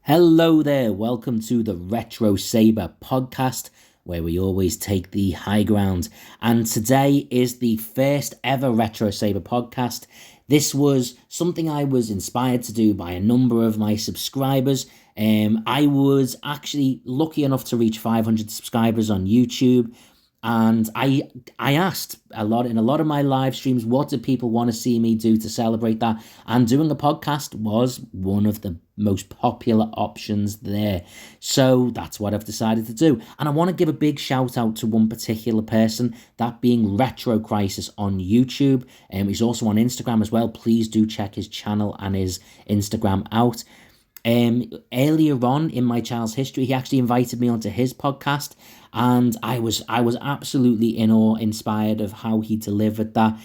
Hello there, welcome to the RetroSaber Podcast, where we always take the high ground. And today is the first ever RetroSaber Podcast. This was something I was inspired to do by a number of my subscribers. I was actually lucky enough to reach 500 subscribers on YouTube. And I asked in a lot of my live streams, what do people want to see me do to celebrate that? And doing a podcast was one of the most popular options there. So that's what I've decided to do. And I want to give a big shout out to one particular person, that being Retro Crisis on YouTube. He's also on Instagram as well. Please do check his channel and his Instagram out. Earlier on in my channel's history, he actually invited me onto his podcast, and I was absolutely in awe, inspired of how he delivered that.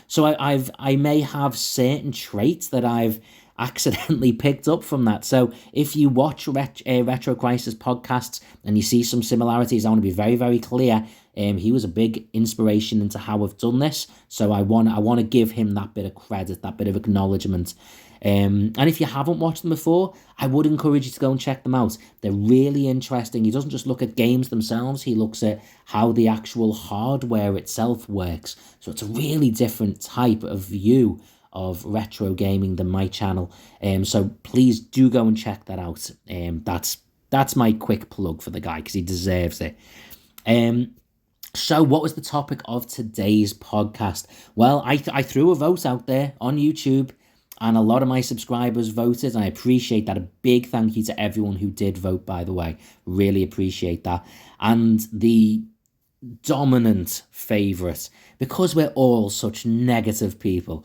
So I may have certain traits that I've accidentally picked up from that. So if you watch Retro Crisis podcasts and you see some similarities, I want to be very, very clear. He was a big inspiration into how I've done this. So I want to give him that bit of credit, that bit of acknowledgement. And if you haven't watched them before, I would encourage you to go and check them out. They're really interesting. He doesn't just look at games themselves, he looks at how the actual hardware itself works. So it's a really different type of view of retro gaming than my channel. So please do go and check that out. That's my quick plug for the guy, because he deserves it. So what was the topic of today's podcast? Well, I threw a vote out there on YouTube, and a lot of my subscribers voted, and I appreciate that. A big thank you to everyone who did vote, by the way. Really appreciate that. And the dominant favourite, because we're all such negative people,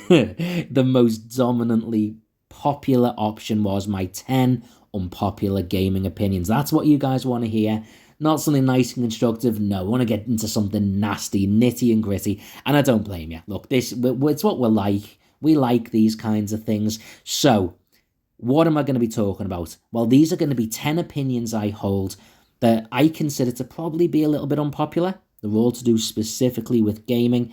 the most dominantly popular option was my 10 unpopular gaming opinions. That's what you guys want to hear. Not something nice and constructive. No, I want to get into something nasty, nitty and gritty. And I don't blame you. Look, it's what we're like. We like these kinds of things. So, what am I going to be talking about? Well, these are going to be 10 opinions I hold that I consider to probably be a little bit unpopular. They're all to do specifically with gaming.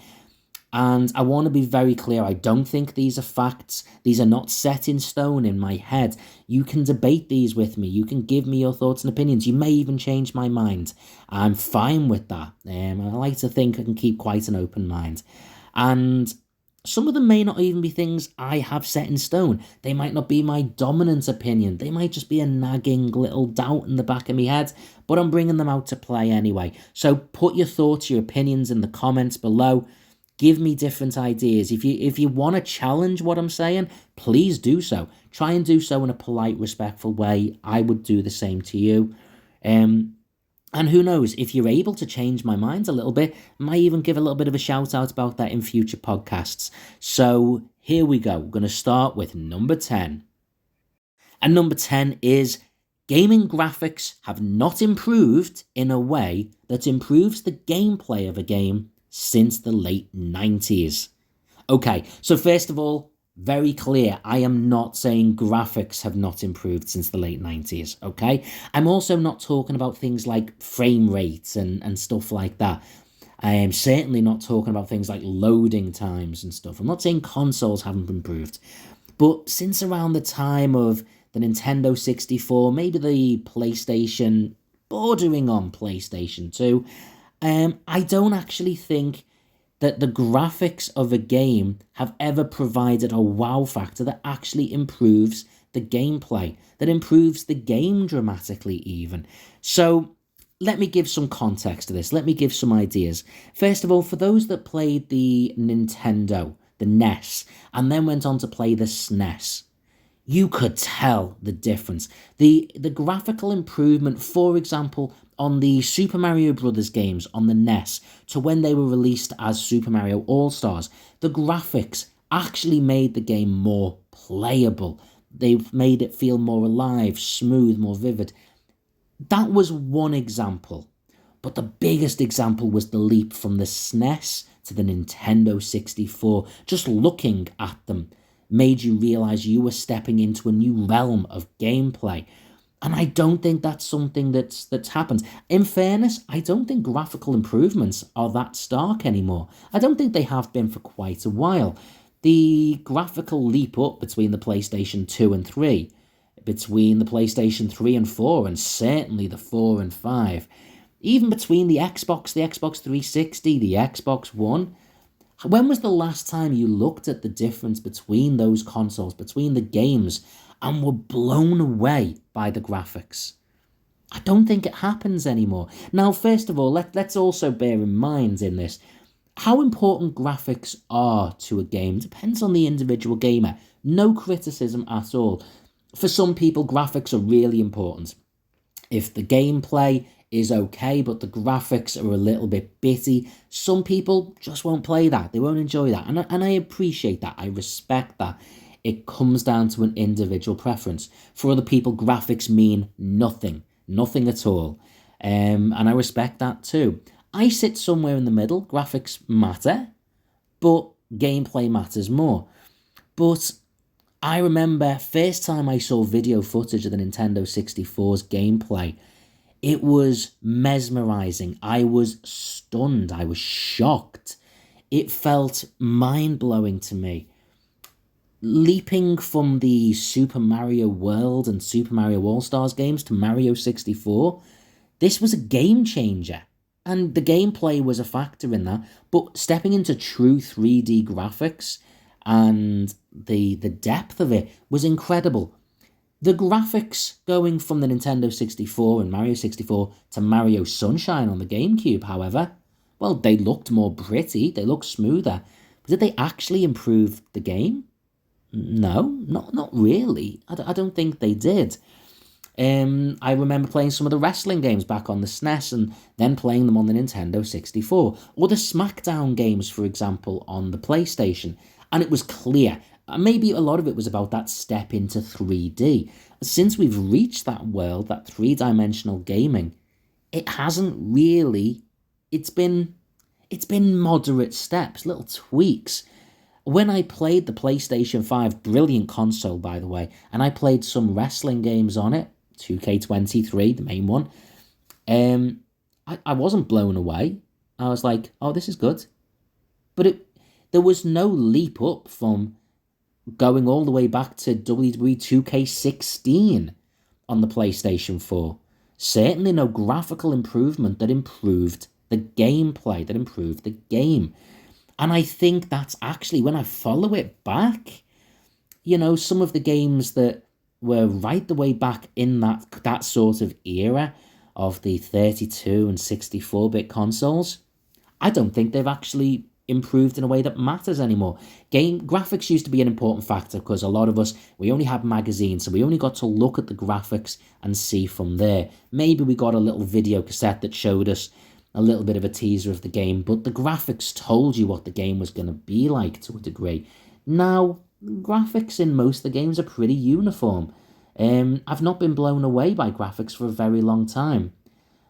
And I want to be very clear, I don't think these are facts. These are not set in stone in my head. You can debate these with me. You can give me your thoughts and opinions. You may even change my mind. I'm fine with that. I like to think I can keep quite an open mind. And some of them may not even be things I have set in stone. They might not be my dominant opinion. They might just be a nagging little doubt in the back of my head, but I'm bringing them out to play anyway. So put your thoughts, your opinions in the comments below. Give me different ideas. If you want to challenge what I'm saying, please do so. Try and do so in a polite, respectful way. I would do the same to you. And who knows, if you're able to change my mind a little bit, I might even give a little bit of a shout out about that in future podcasts. So here we go. We're going to start with number 10. And number 10 is, gaming graphics have not improved in a way that improves the gameplay of a game since the late 90s. Okay, so first of all, very clear, I am not saying graphics have not improved since the late 90s, okay? I'm also not talking about things like frame rates and stuff like that. I am certainly not talking about things like loading times and stuff. I'm not saying consoles haven't improved. But since around the time of the Nintendo 64, maybe the PlayStation, bordering on PlayStation 2, I don't actually think that the graphics of a game have ever provided a wow factor that actually improves the gameplay, that improves the game dramatically even. So let me give some context to this. Let me give some ideas. First of all, for those that played the Nintendo, the NES, and then went on to play the SNES, you could tell the difference. The graphical improvement, for example, on the Super Mario Brothers games on the NES to when they were released as Super Mario All-Stars, the graphics actually made the game more playable. They've made it feel more alive, smooth, more vivid. That was one example. But the biggest example was the leap from the SNES to the Nintendo 64. Just looking at them made you realise you were stepping into a new realm of gameplay. And I don't think that's something that's happened. In fairness, I don't think graphical improvements are that stark anymore. I don't think they have been for quite a while. The graphical leap up between the PlayStation 2 and 3 between the PlayStation 3 and 4, and certainly the 4 and 5. Even between the Xbox 360, the Xbox One. When was the last time you looked at the difference between those consoles, between the games, and were blown away by the graphics? I don't think it happens anymore. Now, first of all, let's also bear in mind in this, how important graphics are to a game depends on the individual gamer. No criticism at all. For some people, graphics are really important. If the gameplay is okay, but the graphics are a little bit bitty, some people just won't play that. They won't enjoy that. And I appreciate that. I respect that. It comes down to an individual preference. For other people, graphics mean nothing. Nothing at all. And I respect that too. I sit somewhere in the middle. Graphics matter, but gameplay matters more. But I remember first time I saw video footage of the Nintendo 64's gameplay, it was mesmerizing. I was stunned. I was shocked. It felt mind-blowing to me. Leaping from the Super Mario World and Super Mario All-Stars games to Mario 64, this was a game changer. And the gameplay was a factor in that. But stepping into true 3D graphics and the depth of it was incredible. The graphics going from the Nintendo 64 and Mario 64 to Mario Sunshine on the GameCube, however, well, they looked more pretty, they looked smoother. But did they actually improve the game? No, not really. I don't think they did. I remember playing some of the wrestling games back on the SNES and then playing them on the Nintendo 64. Or the SmackDown games, for example, on the PlayStation. And it was clear. Maybe a lot of it was about that step into 3D. Since we've reached that world, that three-dimensional gaming, it hasn't really... It's been moderate steps, little tweaks. When I played the PlayStation 5, brilliant console, by the way, and I played some wrestling games on it, 2K23, the main one, I wasn't blown away. I was like, oh, this is good. But there was no leap up from going all the way back to WWE 2K16 on the PlayStation 4. Certainly no graphical improvement that improved the gameplay, that improved the game. And I think that's actually, when I follow it back, some of the games that were right the way back in that sort of era of the 32 and 64-bit consoles, I don't think they've actually improved in a way that matters anymore. Graphics used to be an important factor because a lot of us, we only had magazines, so we only got to look at the graphics and see from there. Maybe we got a little video cassette that showed us a little bit of a teaser of the game, but the graphics told you what the game was going to be like to a degree. Now, graphics in most of the games are pretty uniform. I've not been blown away by graphics for a very long time,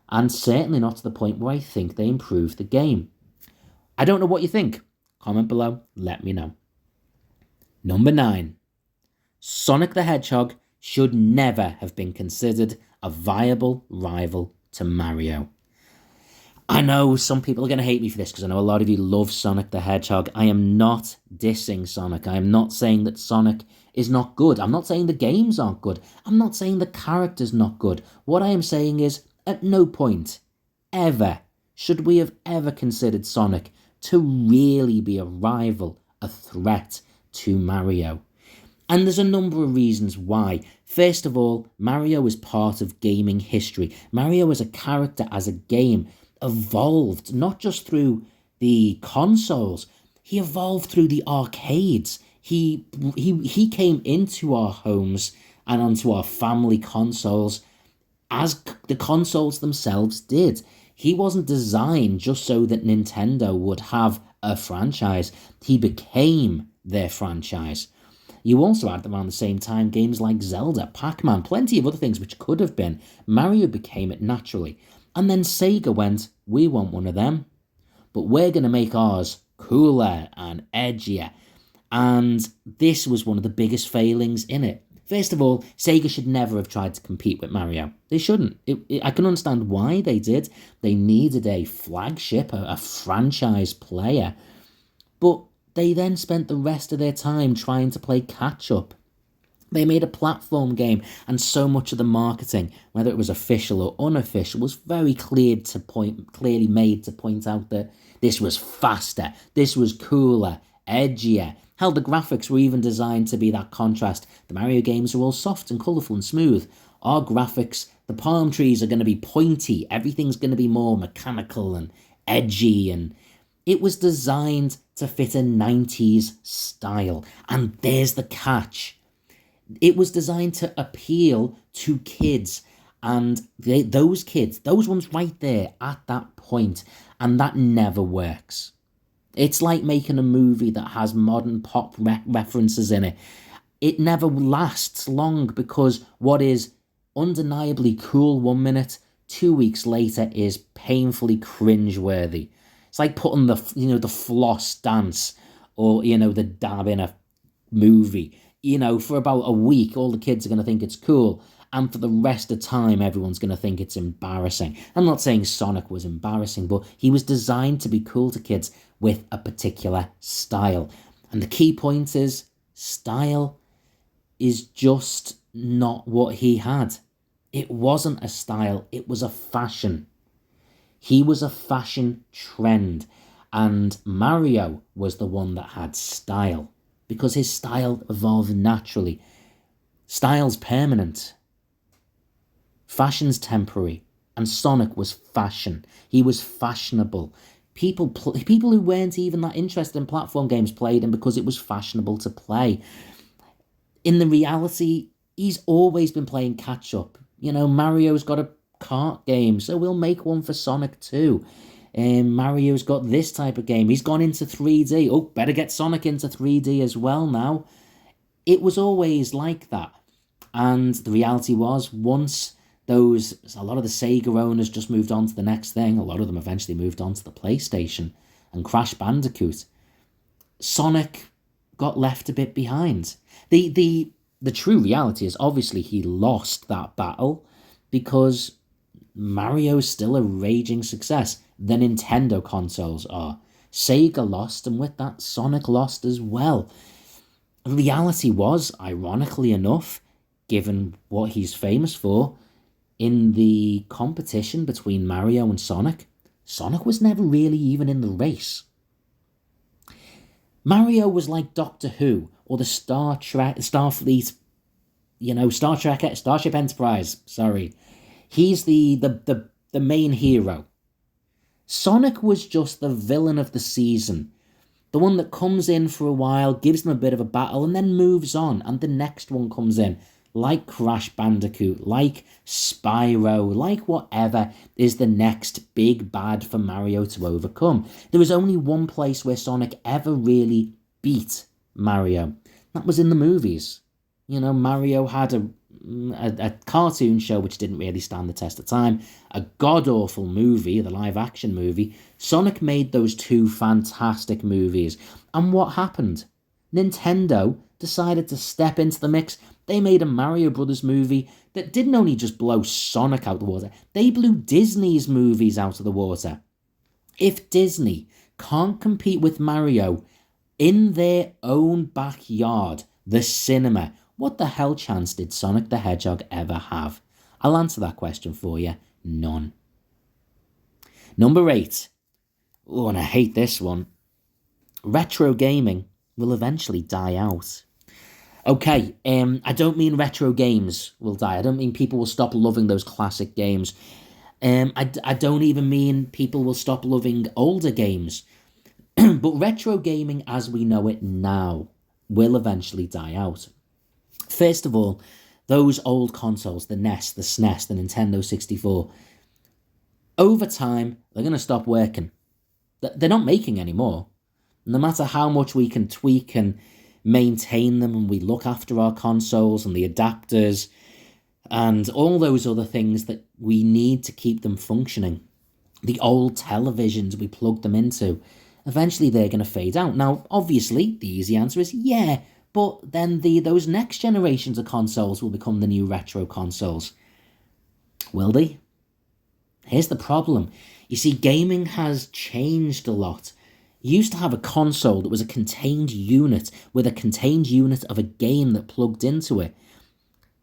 and certainly not to the point where I think they improved the game. I don't know what you think. Comment below, let me know. Number 9. Sonic the Hedgehog should never have been considered a viable rival to Mario. I know some people are going to hate me for this because I know a lot of you love Sonic the Hedgehog. I am not dissing Sonic. I am not saying that Sonic is not good. I'm not saying the games aren't good. I'm not saying the character's not good. What I am saying is, at no point, ever, should we have ever considered Sonic to really be a rival, a threat to Mario. And there's a number of reasons why. First of all, Mario is part of gaming history. Mario as a character, as a game, evolved not just through the consoles, he evolved through the arcades. He came into our homes and onto our family consoles as the consoles themselves did. He wasn't designed just so that Nintendo would have a franchise. He became their franchise. You also had around the same time games like Zelda, Pac-Man, plenty of other things which could have been. Mario became it naturally. And then Sega went, we want one of them, but we're going to make ours cooler and edgier. And this was one of the biggest failings in it. First of all, Sega should never have tried to compete with Mario. They shouldn't. I can understand why they did. They needed a flagship, a franchise player. But they then spent the rest of their time trying to play catch-up. They made a platform game, and so much of the marketing, whether it was official or unofficial, was very clearly made to point out that this was faster, this was cooler, edgier. Hell, the graphics were even designed to be that contrast. The Mario games are all soft and colourful and smooth. Our graphics, the palm trees are going to be pointy, everything's going to be more mechanical and edgy, and it was designed to fit a 90s style. And there's the catch. It was designed to appeal to kids, and those kids, those ones right there at that point, and that never works. It's like making a movie that has modern pop references in it. It never lasts long, because what is undeniably cool 1 minute, 2 weeks later is painfully cringeworthy. It's like putting the floss dance or, the dab in a movie. For about a week, all the kids are going to think it's cool. And for the rest of the time, everyone's going to think it's embarrassing. I'm not saying Sonic was embarrassing, but he was designed to be cool to kids with a particular style. And the key point is, style is just not what he had. It wasn't a style, it was a fashion. He was a fashion trend. And Mario was the one that had style, because his style evolved naturally. Style's permanent. Fashion's temporary. And Sonic was fashion. He was fashionable. People who weren't even that interested in platform games played him because it was fashionable to play. In the reality, he's always been playing catch-up. Mario's got a kart game, so we'll make one for Sonic too. Mario's got this type of game. He's gone into 3D. Oh, better get Sonic into 3D as well now. It was always like that. And the reality was, once a lot of the Sega owners just moved on to the next thing. A lot of them eventually moved on to the PlayStation and Crash Bandicoot. Sonic got left a bit behind. The true reality is, obviously, he lost that battle because Mario's still a raging success. The Nintendo consoles are. Sega lost, and with that, Sonic lost as well. The reality was, ironically enough, given what he's famous for, in the competition between Mario and Sonic, Sonic was never really even in the race. Mario was like Doctor Who, or the Starfleet, Starship Enterprise, sorry. He's the main hero. Sonic was just the villain of the season. The one that comes in for a while, gives them a bit of a battle, and then moves on, and the next one comes in. Like Crash Bandicoot, like Spyro, like whatever is the next big bad for Mario to overcome. There was only one place where Sonic ever really beat Mario. That was in the movies. Mario had a cartoon show which didn't really stand the test of time, a god-awful movie, the live-action movie. Sonic made those two fantastic movies. And what happened? Nintendo decided to step into the mix. They made a Mario Brothers movie that didn't only just blow Sonic out the water, they blew Disney's movies out of the water. If Disney can't compete with Mario in their own backyard, the cinema, what the hell chance did Sonic the Hedgehog ever have? I'll answer that question for you. None. Number 8. Oh, and I hate this one. Retro gaming will eventually die out. Okay, I don't mean retro games will die. I don't mean people will stop loving those classic games. I don't even mean people will stop loving older games. But retro gaming as we know it now will eventually die out. First of all, those old consoles, the NES, the SNES, the Nintendo 64, over time, they're going to stop working. They're not making anymore. No matter how much we can tweak and maintain them, and we look after our consoles and the adapters and all those other things that we need to keep them functioning, the old televisions we plug them into, eventually they're going to fade out. Now, obviously, the easy answer is yeah, but then those next generations of consoles will become the new retro consoles. Will they? Here's the problem. You see, gaming has changed a lot. You used to have a console that was a contained unit with a contained unit of a game that plugged into it.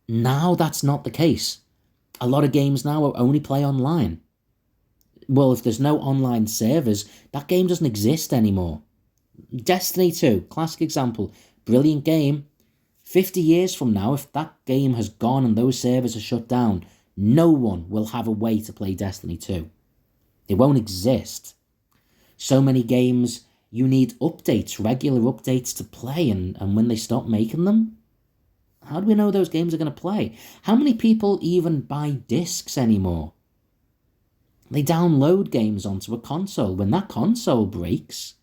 Now that's not the case. A lot of games now are only play online. Well, if there's no online servers, that game doesn't exist anymore. Destiny 2, classic example, brilliant game. 50 years from now, if that game has gone and those servers are shut down, no one will have a way to play Destiny 2. It won't exist. So many games, you need updates, regular updates to play, and when they stop making them, how do we know those games are going to play? How many people even buy discs anymore? They download games onto a console. When that console breaks,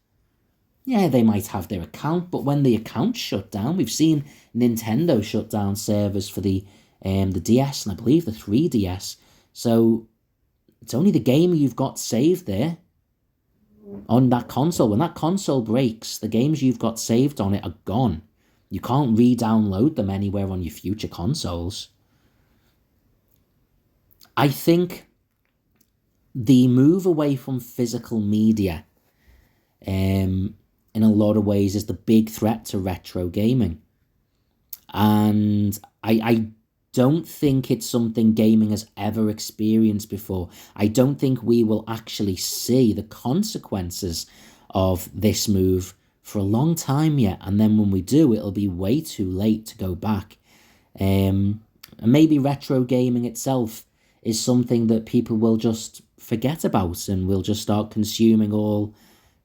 yeah, they might have their account, but when the account's shut down, we've seen Nintendo shut down servers for the DS and I believe the 3DS. So it's only the game you've got saved there on that console. When that console breaks, the games you've got saved on it are gone. You can't re-download them anywhere on your future consoles. I think the move away from physical media in a lot of ways is the big threat to retro gaming. And I don't think it's something gaming has ever experienced before. I don't think we will actually see the consequences of this move for a long time yet. And then when we do, it'll be way too late to go back. And maybe retro gaming itself is something that people will just forget about and will just start consuming all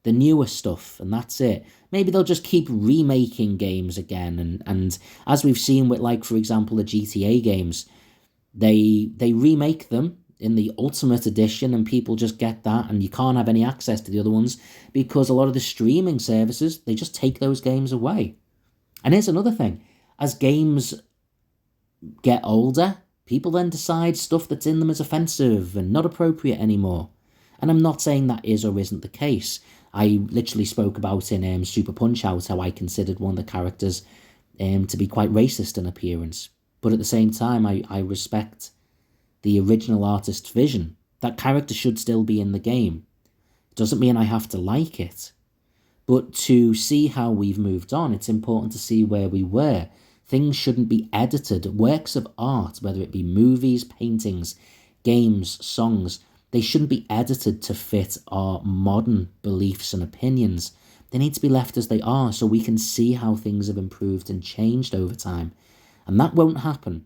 the newer stuff, and that's it. Maybe they'll just keep remaking games again, and as we've seen with, like, for example, the GTA games, they remake them in the Ultimate Edition, and people just get that, and you can't have any access to the other ones because a lot of the streaming services, they just take those games away. And here's another thing. As games get older, people then decide stuff that's in them is offensive and not appropriate anymore. And I'm not saying that is or isn't the case. I literally spoke about in Super Punch-Out how I considered one of the characters to be quite racist in appearance. But at the same time, I respect the original artist's vision. That character should still be in the game. It doesn't mean I have to like it. But to see how we've moved on, it's important to see where we were. Things shouldn't be edited. Works of art, whether it be movies, paintings, games, songs, they shouldn't be edited to fit our modern beliefs and opinions. They need to be left as they are so we can see how things have improved and changed over time. And that won't happen.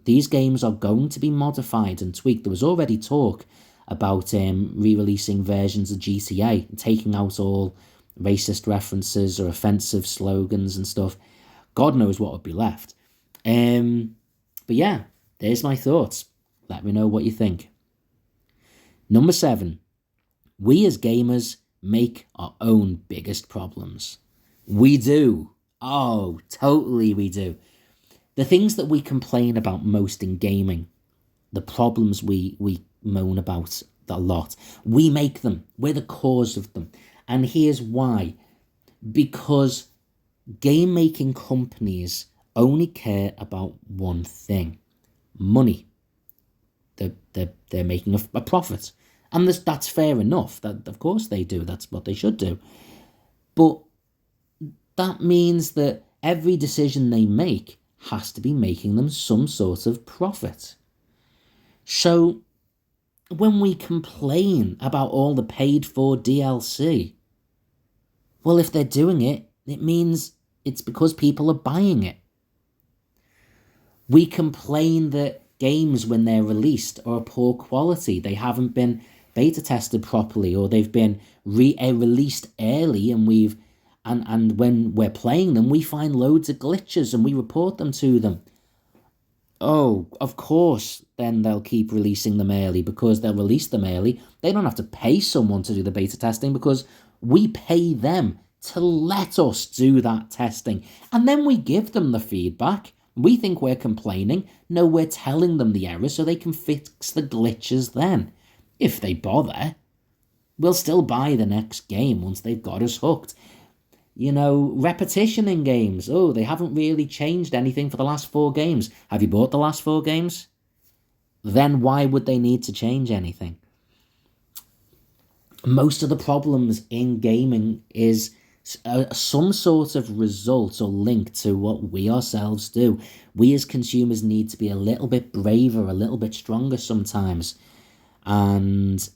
These games are going to be modified and tweaked. There was already talk about re-releasing versions of GTA and taking out all racist references or offensive slogans and stuff. God knows what would be left. But yeah, there's my thoughts. Let me know what you think. Number 7, we as gamers make our own biggest problems. We do. Oh, totally we do. The things that we complain about most in gaming, the problems we moan about a lot, we make them. We're the cause of them. And here's why. Because game-making companies only care about one thing. Money. They're making a profit. And that's fair enough. That, of course they do. That's what they should do. But that means that every decision they make has to be making them some sort of profit. So when we complain about all the paid-for DLC, well, if they're doing it, it means it's because people are buying it. We complain that games, when they're released, are poor quality. They haven't been beta tested properly, or they've been released early, and when we're playing them, we find loads of glitches and we report them to them. Oh, of course, then they'll keep releasing them early because they'll release them early. They don't have to pay someone to do the beta testing because we pay them to let us do that testing. And then we give them the feedback. We think we're complaining. No, we're telling them the error so they can fix the glitches then. If they bother, we'll still buy the next game once they've got us hooked. You know, repetition in games. Oh, they haven't really changed anything for the last 4 games. Have you bought the last 4 games? Then why would they need to change anything? Most of the problems in gaming is some sort of result or link to what we ourselves do. We as consumers need to be a little bit braver, a little bit stronger sometimes. And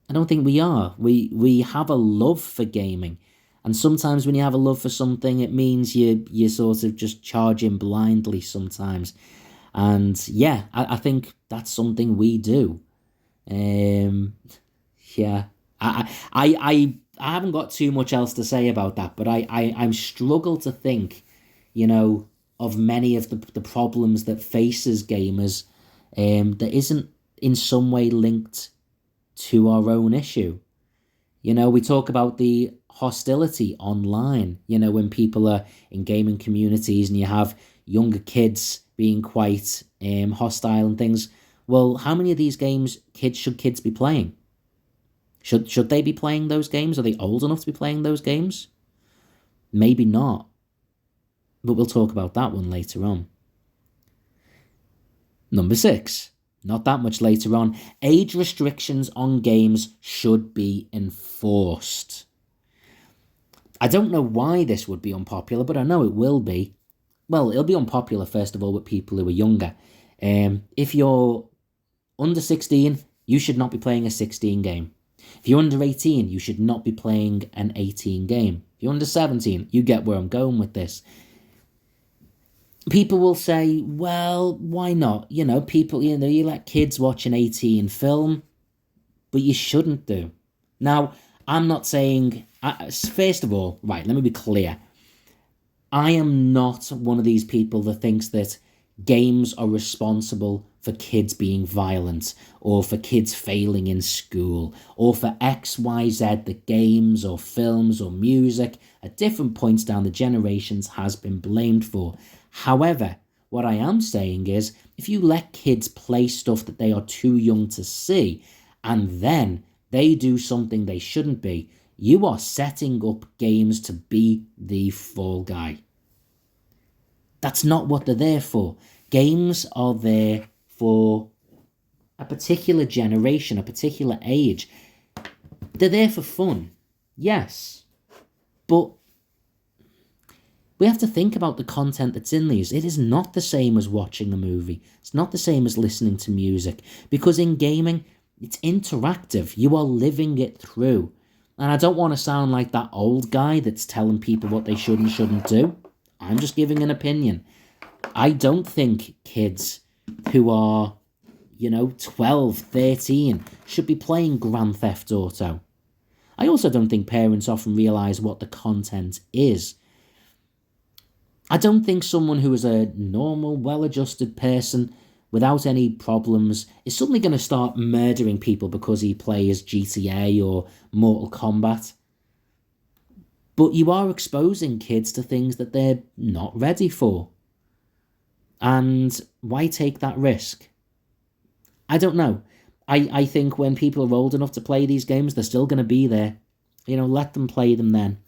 I don't think we are. We have a love for gaming. And sometimes when you have a love for something, it means you sort of just charge in blindly sometimes. And yeah, I think that's something we do. Yeah. I haven't got too much else to say about that, but I struggle to think, of many of the problems that faces gamers that isn't in some way linked to our own issue. We talk about the hostility online, when people are in gaming communities and you have younger kids being quite hostile and things. Well, how many of these games should kids be playing? Should they be playing those games? Are they old enough to be playing those games? Maybe not. But we'll talk about that one later on. Number 6. Not that much later on. Age restrictions on games should be enforced. I don't know why this would be unpopular, but I know it will be. Well, it'll be unpopular, first of all, with people who are younger. If you're under 16, you should not be playing a 16 game. If you're under 18, you should not be playing an 18 game. If you're under 17, you get where I'm going with this. People will say, well, why not? People, you let kids watch an 18 film, but you shouldn't do. Now, I'm not saying, first of all, right, let me be clear. I am not one of these people that thinks that games are responsible for kids being violent, or for kids failing in school, or for XYZ that games or films or music at different points down the generations has been blamed for. However, what I am saying is, if you let kids play stuff that they are too young to see, and then they do something they shouldn't be, you are setting up games to be the fall guy. That's not what they're there for. Games are there for a particular generation, a particular age. They're there for fun, yes. But we have to think about the content that's in these. It is not the same as watching a movie. It's not the same as listening to music. Because in gaming, it's interactive. You are living it through. And I don't want to sound like that old guy that's telling people what they should and shouldn't do. I'm just giving an opinion. I don't think kids who are, 12, 13 should be playing Grand Theft Auto. I also don't think parents often realise what the content is. I don't think someone who is a normal, well-adjusted person without any problems is suddenly going to start murdering people because he plays GTA or Mortal Kombat. But you are exposing kids to things that they're not ready for. And why take that risk? I don't know. I think when people are old enough to play these games, they're still going to be there. Let them play them then.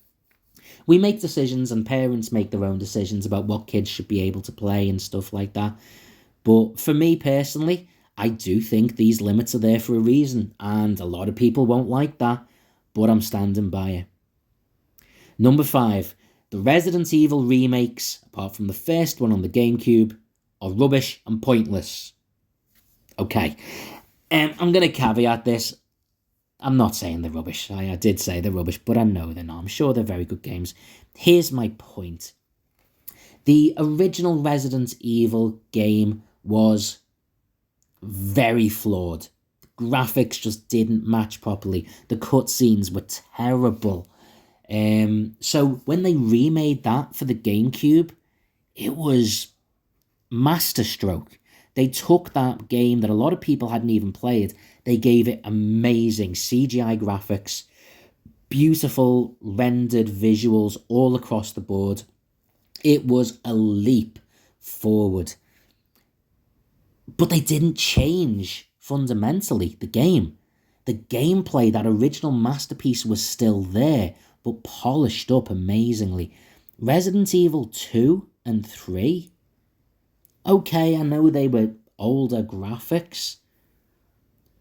We make decisions and parents make their own decisions about what kids should be able to play and stuff like that. But for me personally, I do think these limits are there for a reason. And a lot of people won't like that, but I'm standing by it. Number 5. The Resident Evil remakes, apart from the first one on the GameCube, are rubbish and pointless. Okay, I'm going to caveat this. I'm not saying they're rubbish. I did say they're rubbish, but I know they're not. I'm sure they're very good games. Here's my point. The original Resident Evil game was very flawed. The graphics just didn't match properly. The cutscenes were terrible. So when they remade that for the GameCube, it was masterstroke. They took that game that a lot of people hadn't even played. They gave it amazing CGI graphics, beautiful rendered visuals all across the board. It was a leap forward. But they didn't change fundamentally the game. The gameplay, that original masterpiece, was still there, but polished up amazingly. Resident Evil 2 and 3, okay, I know they were older graphics,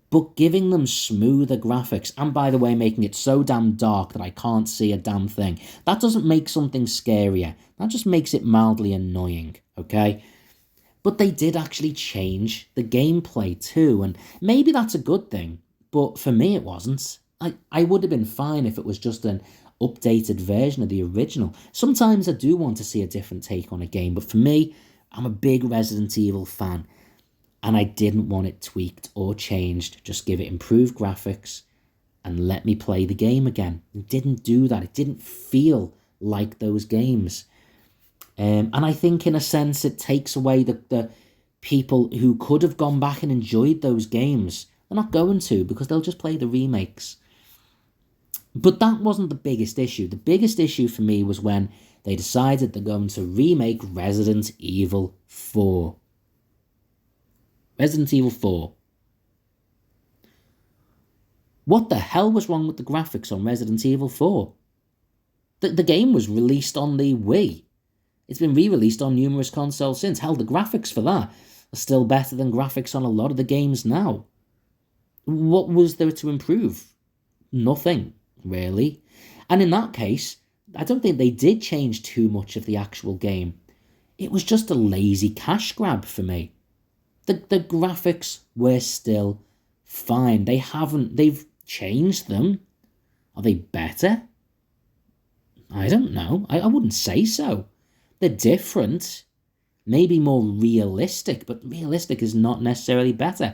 but giving them smoother graphics, and by the way, making it so damn dark that I can't see a damn thing, that doesn't make something scarier. That just makes it mildly annoying, okay? But they did actually change the gameplay too, and maybe that's a good thing, but for me it wasn't. I would have been fine if it was just an updated version of the original. Sometimes I do want to see a different take on a game, but for me, I'm a big Resident Evil fan, and I didn't want it tweaked or changed. Just give it improved graphics and let me play the game again. It didn't do that. It didn't feel like those games. And I think in a sense it takes away the people who could have gone back and enjoyed those games. They're not going to, because they'll just play the remakes. But that wasn't the biggest issue. The biggest issue for me was when they decided they're going to remake Resident Evil 4. Resident Evil 4. What the hell was wrong with the graphics on Resident Evil 4? The game was released on the Wii. It's been re-released on numerous consoles since. Hell, the graphics for that are still better than graphics on a lot of the games now. What was there to improve? Nothing, really. And in that case, I don't think they did change too much of the actual game. It was just a lazy cash grab for me. The graphics were still fine. They've changed them. Are they better? I don't know. I wouldn't say so. They're different. Maybe more realistic, but realistic is not necessarily better.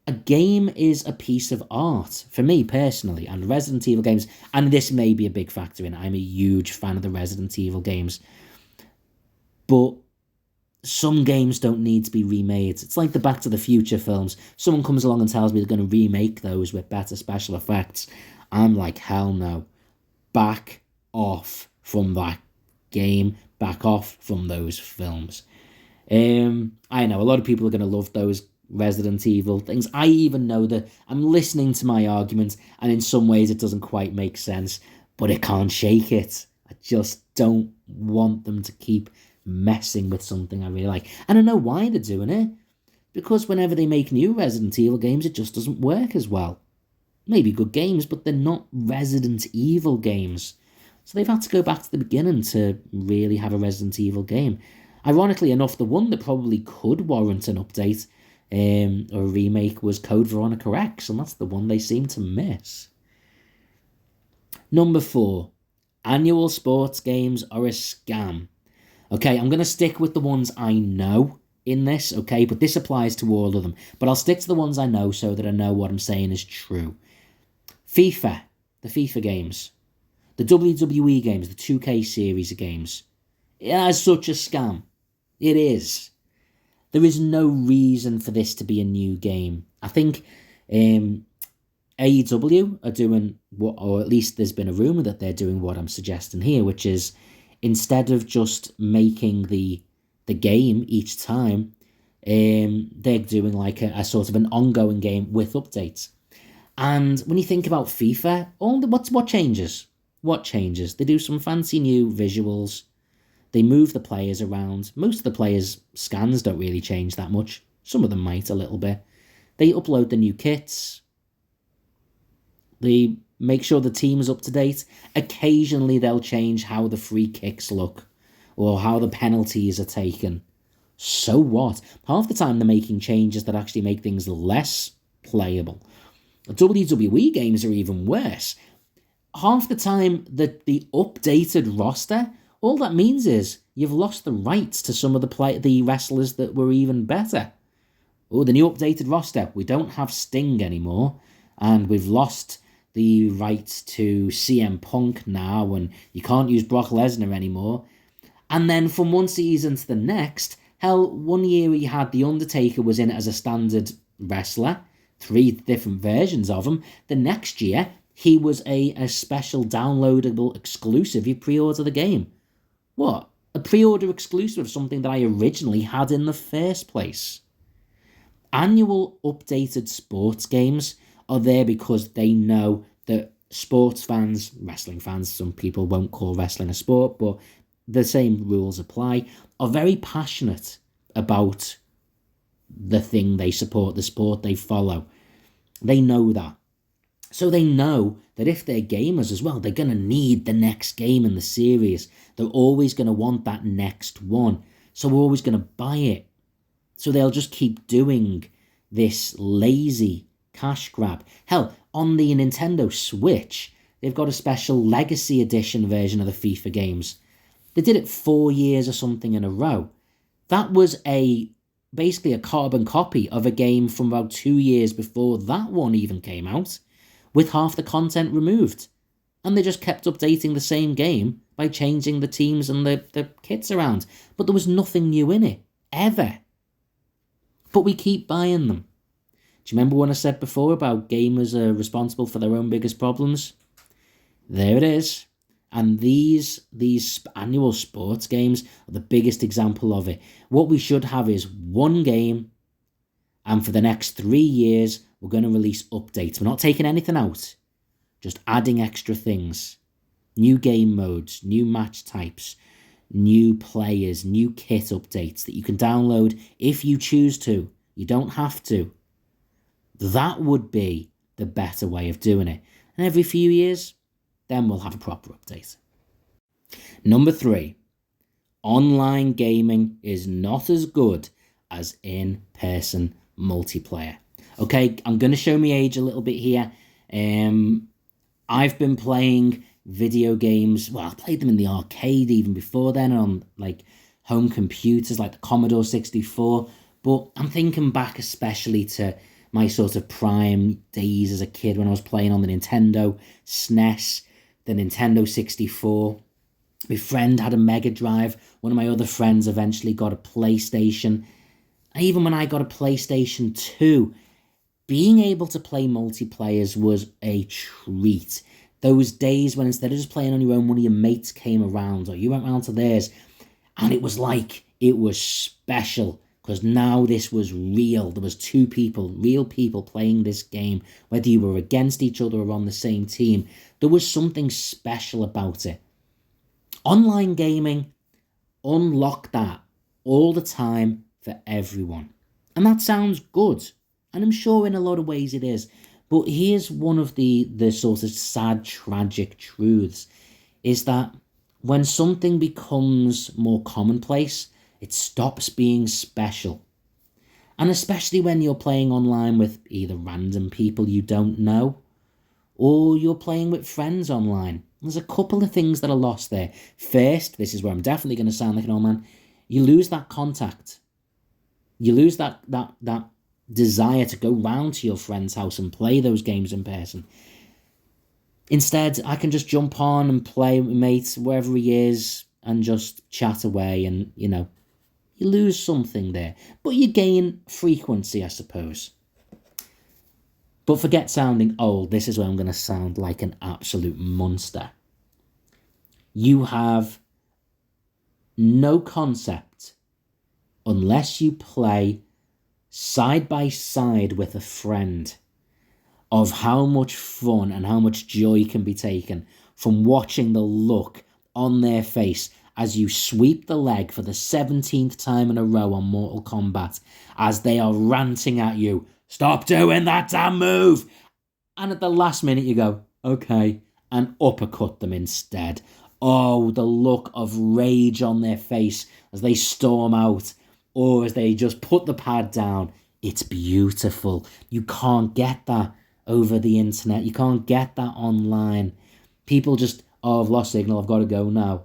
A game is a piece of art, for me personally, and Resident Evil games, and this may be a big factor in it. I'm a huge fan of the Resident Evil games. But some games don't need to be remade. It's like the Back to the Future films. Someone comes along and tells me they're going to remake those with better special effects. I'm like, hell no. Back off from that game. Back off from those films. I know a lot of people are going to love those Resident Evil things. I even know that I'm listening to my argument, and in some ways it doesn't quite make sense, but it can't shake it. I just don't want them to keep messing with something I really like. And I know why they're doing it. Because whenever they make new Resident Evil games, it just doesn't work as well. Maybe good games, but they're not Resident Evil games. So they've had to go back to the beginning to really have a Resident Evil game. Ironically enough, the one that probably could warrant an update or a remake was Code Veronica X, and that's the one they seem to miss. Number 4. Annual sports games are a scam. Okay, I'm going to stick with the ones I know in this, okay? But this applies to all of them. But I'll stick to the ones I know so that I know what I'm saying is true. FIFA, the FIFA games. The WWE games, the 2K series of games. It is such a scam. It is. There is no reason for this to be a new game. I think AEW are doing what, or at least there's been a rumour that they're doing what I'm suggesting here, which is instead of just making the game each time, they're doing like a sort of an ongoing game with updates. And when you think about FIFA, what changes? What changes? They do some fancy new visuals. They move the players around. Most of the players' scans don't really change that much. Some of them might a little bit. They upload the new kits. They make sure the team is up to date. Occasionally they'll change how the free kicks look or how the penalties are taken. So what? Half the time they're making changes that actually make things less playable. WWE games are even worse. Half the time the updated roster, all that means is you've lost the rights to some of the wrestlers that were even better. Oh, the new updated roster, we don't have Sting anymore, and we've lost the rights to CM Punk now, and you can't use Brock Lesnar anymore. And then from one season to the next, hell, one year we had The Undertaker was in it as a standard wrestler, 3 different versions of him. The next year, he was a special downloadable exclusive. You pre-order the game. What? A pre-order exclusive of something that I originally had in the first place. Annual updated sports games are there because they know that sports fans, wrestling fans, some people won't call wrestling a sport, but the same rules apply, are very passionate about the thing they support, the sport they follow. They know that. So they know that if they're gamers as well, they're going to need the next game in the series. They're always going to want that next one. So we're always going to buy it. So they'll just keep doing this lazy cash grab. Hell, on the Nintendo Switch, they've got a special Legacy Edition version of the FIFA games. They did it 4 years or something in a row. That was basically a carbon copy of a game from about 2 years before that one even came out, with half the content removed. And they just kept updating the same game by changing the teams and the kits around. But there was nothing new in it, ever. But we keep buying them. Do you remember what I said before about gamers are responsible for their own biggest problems? There it is. And these annual sports games are the biggest example of it. What we should have is one game, and for the next 3 years, we're going to release updates. We're not taking anything out, just adding extra things. New game modes, new match types, new players, new kit updates that you can download if you choose to. You don't have to. That would be the better way of doing it. And every few years, then we'll have a proper update. Number 3, online gaming is not as good as in-person multiplayer. Okay, I'm going to show my age a little bit here. I've been playing video games. Well, I played them in the arcade even before then on like home computers like the Commodore 64. But I'm thinking back especially to my sort of prime days as a kid when I was playing on the Nintendo SNES, the Nintendo 64. My friend had a Mega Drive. One of my other friends eventually got a PlayStation. And even when I got a PlayStation 2, being able to play multiplayers was a treat. Those days when instead of just playing on your own, one of your mates came around or you went round to theirs, and it was like, it was special because now this was real. There was two people, real people playing this game, whether you were against each other or on the same team. There was something special about it. Online gaming unlocked that all the time for everyone. And that sounds good. And I'm sure in a lot of ways it is. But here's one of the sort of sad, tragic truths, is that when something becomes more commonplace, it stops being special. And especially when you're playing online with either random people you don't know, or you're playing with friends online. There's a couple of things that are lost there. First, this is where I'm definitely going to sound like an old man, you lose that contact. You lose that desire to go round to your friend's house and play those games in person. Instead, I can just jump on and play with my mates wherever he is and just chat away, and, you know, you lose something there. But you gain frequency, I suppose. But forget sounding old. This is where I'm going to sound like an absolute monster. You have no concept unless you play side by side with a friend of how much fun and how much joy can be taken from watching the look on their face as you sweep the leg for the 17th time in a row on Mortal Kombat, as they are ranting at you, "Stop doing that damn move!" And at the last minute you go, okay, and uppercut them instead. Oh, the look of rage on their face as they storm out, or as they just put the pad down. It's beautiful. You can't get that over the internet. You can't get that online. People just, oh, I've lost signal, I've got to go now.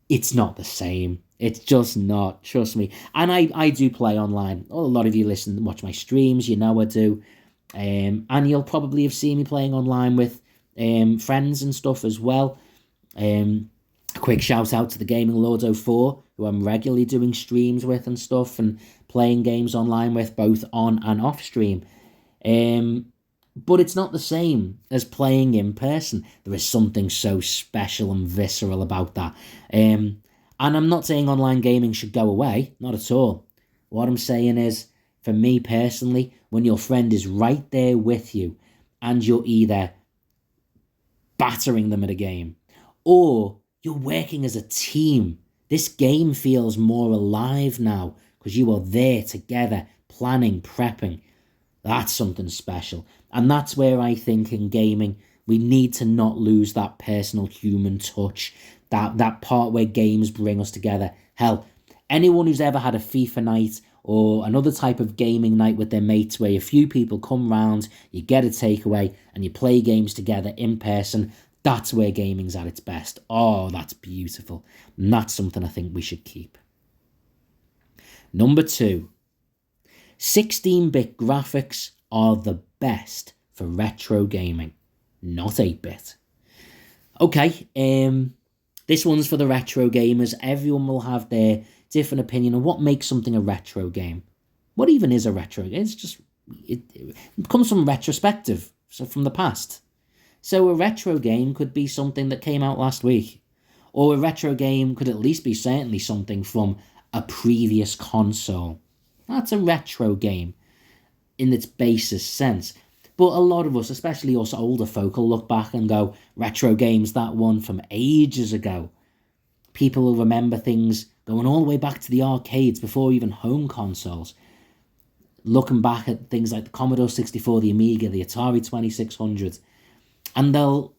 It's not the same. It's just not, trust me. And I do play online. A lot of you listen and watch my streams, you know I do. And you'll probably have seen me playing online with friends and stuff as well. A quick shout out to the Gaming Lord 04, who I'm regularly doing streams with and stuff, and playing games online with, both on and off stream. But it's not the same as playing in person. There is something so special and visceral about that. And I'm not saying online gaming should go away, not at all. What I'm saying is, for me personally, when your friend is right there with you and you're either battering them at a game or you're working as a team, this game feels more alive now because you are there together, planning, prepping. That's something special. And that's where I think in gaming, we need to not lose that personal human touch, that part where games bring us together. Hell, anyone who's ever had a FIFA night or another type of gaming night with their mates where a few people come round, you get a takeaway, and you play games together in person, that's where gaming's at its best. Oh, that's beautiful. And that's something I think we should keep. Number 2, 16-bit graphics are the best for retro gaming, not 8-bit. Okay, this one's for the retro gamers. Everyone will have their different opinion on what makes something a retro game. What even is a retro game? It's just, it comes from retrospective, so from the past. So a retro game could be something that came out last week. Or a retro game could at least be certainly something from a previous console. That's a retro game in its basest sense. But a lot of us, especially us older folk, will look back and go, retro games, that one from ages ago. People will remember things going all the way back to the arcades before even home consoles. Looking back at things like the Commodore 64, the Amiga, the Atari 2600. And they'll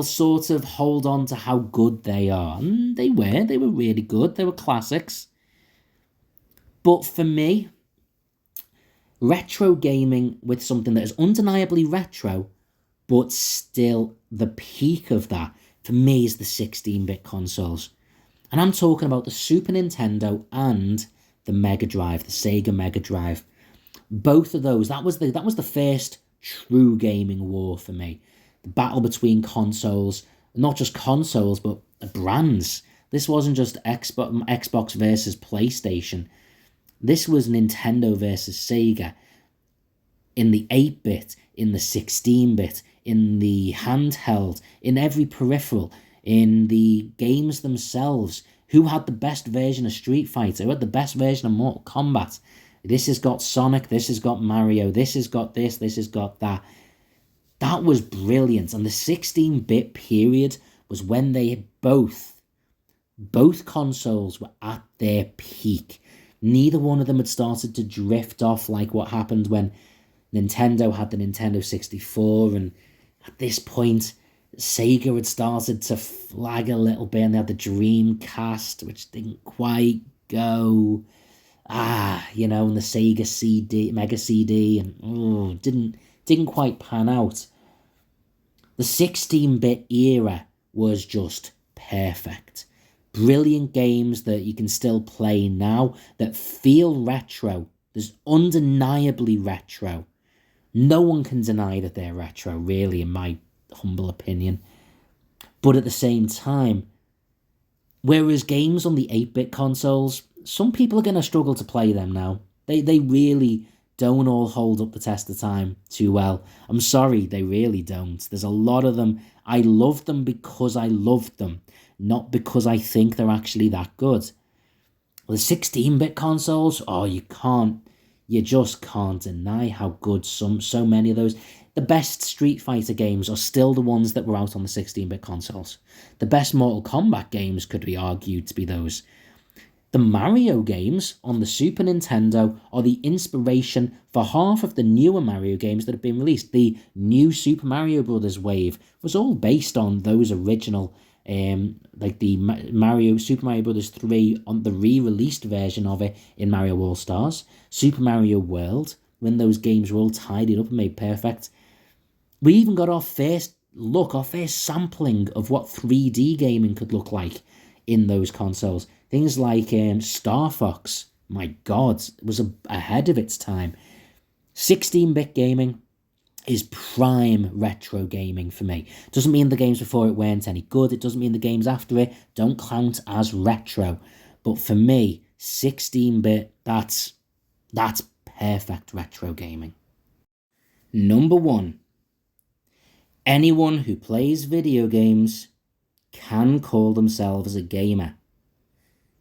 sort of hold on to how good they are. And they were really good. They were classics. But for me, retro gaming with something that is undeniably retro, but still the peak of that, for me, is the 16-bit consoles. And I'm talking about the Super Nintendo and the Mega Drive, the Sega Mega Drive. Both of those, that was the first true gaming war for me. The battle between consoles, not just consoles, but brands. This wasn't just Xbox versus PlayStation. This was Nintendo versus Sega. In the 8-bit, in the 16-bit, in the handheld, in every peripheral, in the games themselves. Who had the best version of Street Fighter? Who had the best version of Mortal Kombat? This has got Sonic, this has got Mario, this has got this has got that. That was brilliant. And the 16-bit period was when they both consoles were at their peak. Neither one of them had started to drift off like what happened when Nintendo had the Nintendo 64, and at this point, Sega had started to flag a little bit, and they had the Dreamcast, which didn't quite go, and the Sega CD, Mega CD, and didn't quite pan out. The 16-bit era was just perfect. Brilliant games that you can still play now that feel retro. There's undeniably retro. No one can deny that they're retro, really, in my humble opinion. But at the same time, whereas games on the 8-bit consoles, some people are going to struggle to play them now. They really don't all hold up the test of time too well. I'm sorry, they really don't. There's a lot of them. I love them because I loved them, not because I think they're actually that good. The 16-bit consoles, you just can't deny how good so many of those. The best Street Fighter games are still the ones that were out on the 16-bit consoles. The best Mortal Kombat games could be argued to be those. The Mario games on the Super Nintendo are the inspiration for half of the newer Mario games that have been released. The new Super Mario Brothers wave was all based on those original, like the Super Mario Brothers 3 on the re-released version of it in Mario All-Stars, Super Mario World, when those games were all tidied up and made perfect. We even got our first sampling of what 3D gaming could look like in those consoles. Things like Star Fox, my God, it was ahead of its time. 16-bit gaming is prime retro gaming for me. Doesn't mean the games before it weren't any good. It doesn't mean the games after it don't count as retro. But for me, 16-bit, that's perfect retro gaming. Number 1. Anyone who plays video games can call themselves a gamer.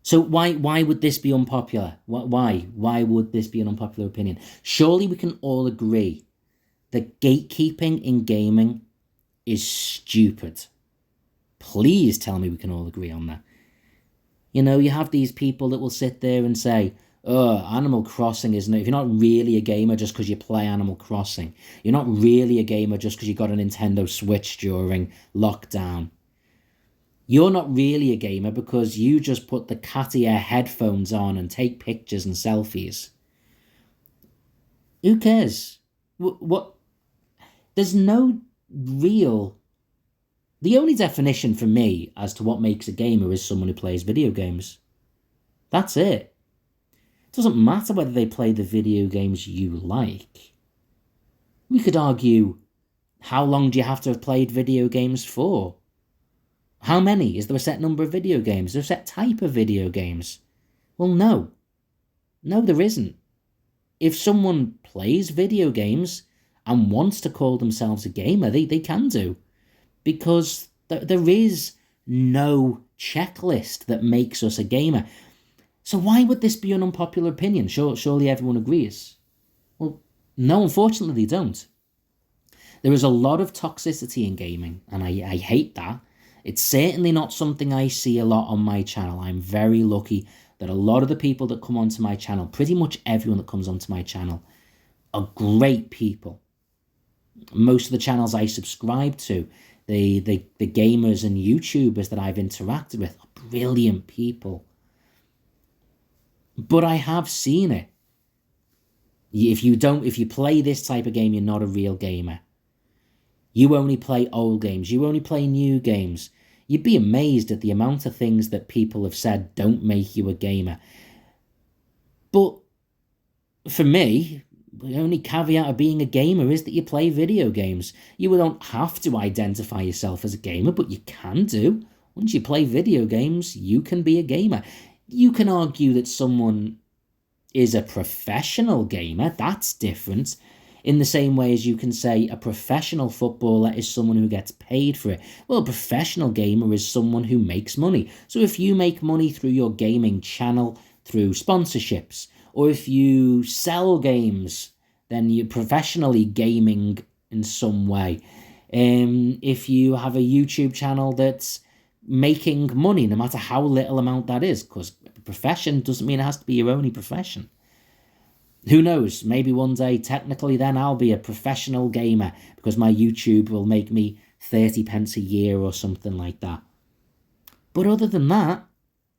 So why would this be unpopular? Why would this be an unpopular opinion? Surely we can all agree that gatekeeping in gaming is stupid. Please tell me we can all agree on that. You have these people that will sit there and say, Animal Crossing isn't it? If you're not really a gamer just because you play Animal Crossing, you're not really a gamer just because you got a Nintendo Switch during lockdown. You're not really a gamer because you just put the cat ear headphones on and take pictures and selfies. Who cares? What? There's no real... The only definition for me as to what makes a gamer is someone who plays video games. That's it. It doesn't matter whether they play the video games you like. We could argue, how long do you have to have played video games for? How many? Is there a set number of video games? Is there a set type of video games? Well, no. No, there isn't. If someone plays video games and wants to call themselves a gamer, they can do. Because there is no checklist that makes us a gamer. So why would this be an unpopular opinion? Surely everyone agrees. Well, no, unfortunately they don't. There is a lot of toxicity in gaming, and I hate that. It's certainly not something I see a lot on my channel. I'm very lucky that a lot of the people that come onto my channel, pretty much everyone that comes onto my channel, are great people. Most of the channels I subscribe to, the gamers and YouTubers that I've interacted with are brilliant people. But I have seen it. If you play this type of game, you're not a real gamer. You only play old games. You only play new games. You'd be amazed at the amount of things that people have said don't make you a gamer. But for me, the only caveat of being a gamer is that you play video games. You don't have to identify yourself as a gamer, but you can do. Once you play video games, you can be a gamer. You can argue that someone is a professional gamer. That's different. In the same way as you can say a professional footballer is someone who gets paid for it. Well, a professional gamer is someone who makes money. So if you make money through your gaming channel, through sponsorships, or if you sell games, then you're professionally gaming in some way. If you have a YouTube channel that's making money, no matter how little amount that is, because profession doesn't mean it has to be your only profession. Who knows? Maybe one day, technically, then I'll be a professional gamer because my YouTube will make me 30 pence a year or something like that. But other than that,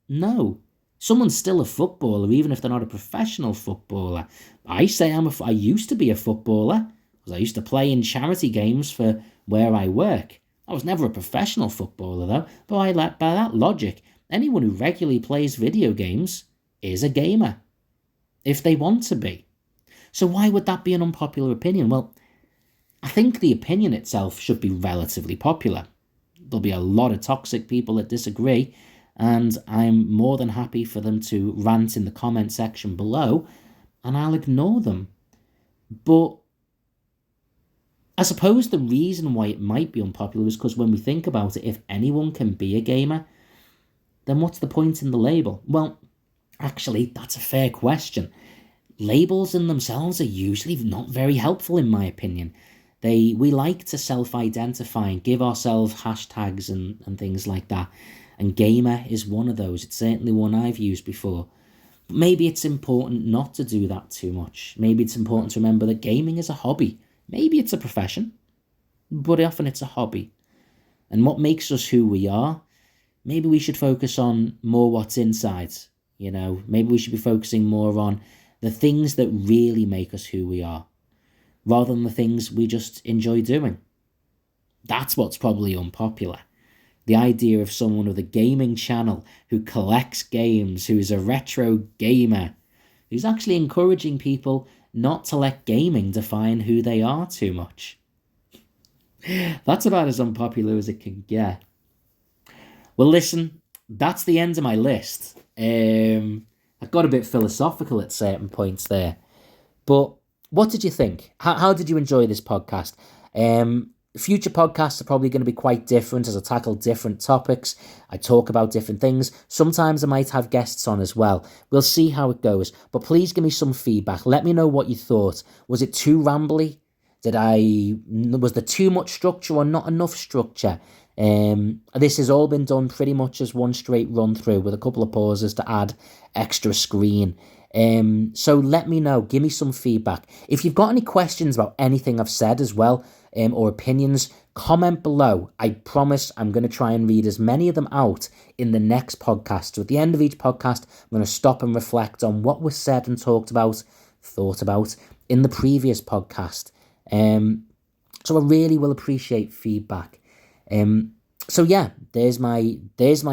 no. Someone's still a footballer, even if they're not a professional footballer. I say I used to be a footballer because I used to play in charity games for where I work. I was never a professional footballer, though. But by that logic, anyone who regularly plays video games is a gamer. If they want to be. So why would that be an unpopular opinion? Well, I think the opinion itself should be relatively popular. There'll be a lot of toxic people that disagree, and I'm more than happy for them to rant in the comment section below, and I'll ignore them. But I suppose the reason why it might be unpopular is because when we think about it, if anyone can be a gamer, then what's the point in the label? Well, actually, that's a fair question. Labels in themselves are usually not very helpful, in my opinion. We like to self-identify and give ourselves hashtags and things like that. And gamer is one of those. It's certainly one I've used before. But maybe it's important not to do that too much. Maybe it's important to remember that gaming is a hobby. Maybe it's a profession, but often it's a hobby. And what makes us who we are, maybe we should focus on more what's inside. You know, maybe we should be focusing more on the things that really make us who we are, rather than the things we just enjoy doing. That's what's probably unpopular. The idea of someone with a gaming channel who collects games, who's a retro gamer, who's actually encouraging people not to let gaming define who they are too much. That's about as unpopular as it can get. Well, listen, that's the end of my list. I got a bit philosophical at certain points there. But what did you think? How did you enjoy this podcast? Future podcasts are probably going to be quite different as I tackle different topics. I talk about different things. Sometimes I might have guests on as well. We'll see how it goes. But please give me some feedback. Let me know what you thought. Was it too rambly? Was there too much structure or not enough structure? This has all been done pretty much as one straight run through with a couple of pauses to add extra screen. So let me know, give me some feedback. If you've got any questions about anything I've said as well, or opinions, comment below. I promise I'm going to try and read as many of them out in the next podcast. So at the end of each podcast, I'm going to stop and reflect on what was said and thought about in the previous podcast. So I really will appreciate feedback. So yeah, there's my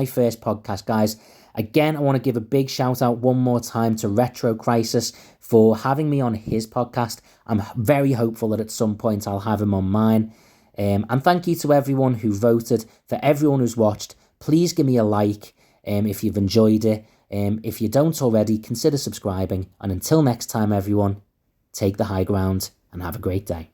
first podcast, guys. Again, I want to give a big shout out one more time to Retro Crisis for having me on his podcast. I'm very hopeful that at some point I'll have him on mine. And thank you to everyone who voted. For everyone who's watched, please give me a like if you've enjoyed it. If you don't already, consider subscribing. And until next time, everyone, take the high ground and have a great day.